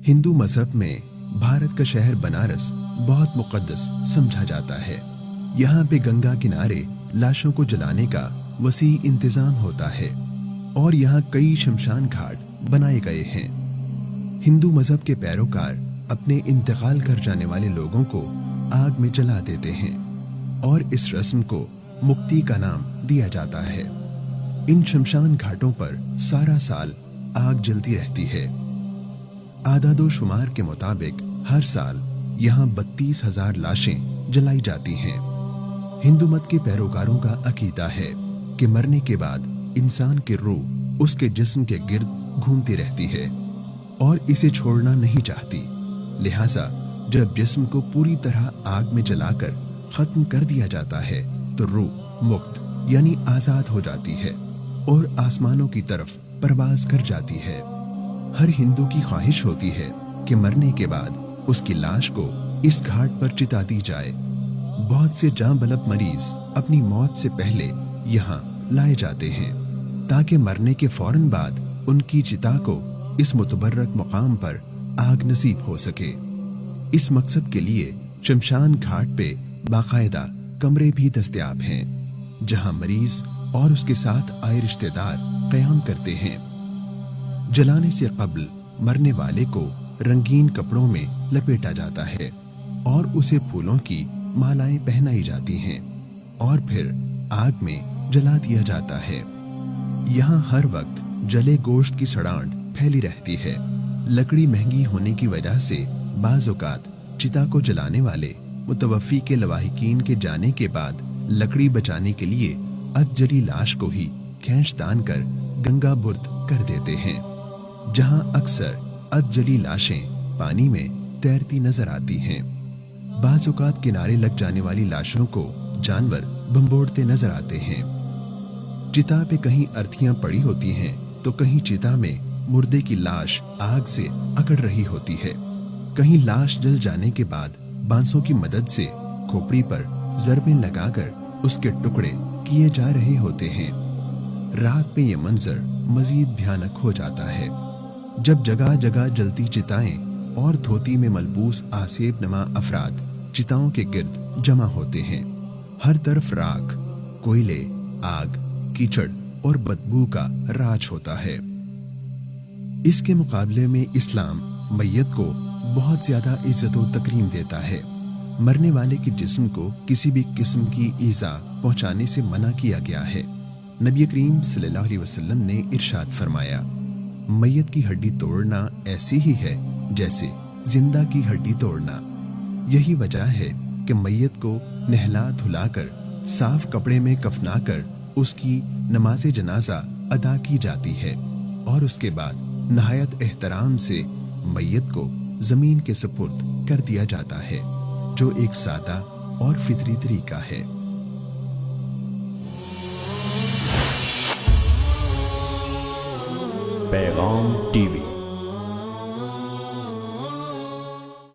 हिंदू मजहब में भारत का शहर बनारस बहुत मुकद्दस समझा जाता है। यहाँ पे गंगा किनारे लाशों को जलाने का वसी इंतजाम होता है और यहाँ कई शमशान घाट बनाए गए हैं। हिंदू मजहब के पैरोकार अपने इंतकाल कर जाने वाले लोगों को आग में जला देते हैं और इस रस्म को मुक्ति का नाम दिया जाता है। इन शमशान घाटों पर सारा साल आग जलती रहती है। आदादो शुमार के मुताबिक हर साल यहाँ 32,000 लाशें जलाई जाती हैं। हिंदू मत के पैरोकारों का अकीदा है कि मरने के बाद इंसान की रूह उसके जिस्म के गिर्द घूमती रहती है और इसे छोड़ना नहीं चाहती। लिहाजा जब जिस्म को पूरी तरह आग में जलाकर खत्म कर दिया जाता है तो रूह मुक्त यानी आजाद हो जाती है और आसमानों की तरफ परवाज कर जाती है। हर हिंदू की ख्वाहिश होती है कि मरने के बाद उसकी लाश को इस घाट पर चिता दी जाए। बहुत से जां बलब मरीज अपनी मौत से पहले यहाँ लाए जाते हैं ताकि मरने के फौरन बाद उनकी चिता को इस मुतबर्रक मुकाम पर आग नसीब हो सके। इस मकसद के लिए शमशान घाट पे बाकायदा कमरे भी दस्तयाब हैं जहां मरीज और उसके साथ आए रिश्तेदार क़याम करते हैं। जलाने से कब्ल मरने वाले को रंगीन कपड़ों में लपेटा जाता है और उसे फूलों की मालाएं पहनाई जाती हैं और फिर आग में जला दिया जाता है। यहाँ हर वक्त जले गोश्त की सड़ांट फैली रहती है। लकड़ी महंगी होने की वजह से बाज़ औक़ात चिता को जलाने वाले मुतवफ़ी के लवाहिकीन के जाने के बाद लकड़ी बचाने के लिए अधजली लाश को ही खींचतान कर गंगा बुर्द कर देते हैं, जहां अक्सर अधजली लाशें पानी में तैरती नजर आती हैं। बाज़ औक़ात किनारे लग जाने वाली लाशों को जानवर भंबोड़ते नजर आते हैं। चिता पे कहीं अर्थियां पड़ी होती हैं तो कहीं चिता में मुर्दे की लाश आग से अकड़ रही होती है। कहीं लाश जल जाने के बाद बांसों की मदद से खोपड़ी पर ज़रबें लगाकर उसके टुकड़े किए जा रहे होते हैं। रात में ये मंजर मजीद भयानक हो जाता है जब जगह जगह जलती चिताएं और धोती में मलबूस आसेब नमा अफराद चिताओं के गिर्द जमा होते हैं। हर तरफ राख, कोयले, आग, कीचड़ और बदबू का राज होता है। इसके मुकाबले में इस्लाम मैयत को बहुत ज्यादा इज्जत और तकरीम देता है। मरने वाले के जिस्म को किसी भी किस्म की ईजा पहुंचाने से मना किया गया है। नबी करीम सल्लल्लाहु अलैहि वसल्लम ने इरशाद फरमाया, मैयत की हड्डी तोड़ना ऐसी ही है जैसे जिंदा की हड्डी तोड़ना। यही वजह है कि मैयत को नहला धुलाकर साफ कपड़े में कफनाकर उसकी नमाज जनाजा अदा की जाती है और उसके बाद नहायत एहतराम से मैयत को जमीन के सुपुर्द कर दिया जाता है, जो एक सादा और फितरी तरीका है। पैगाम टीवी।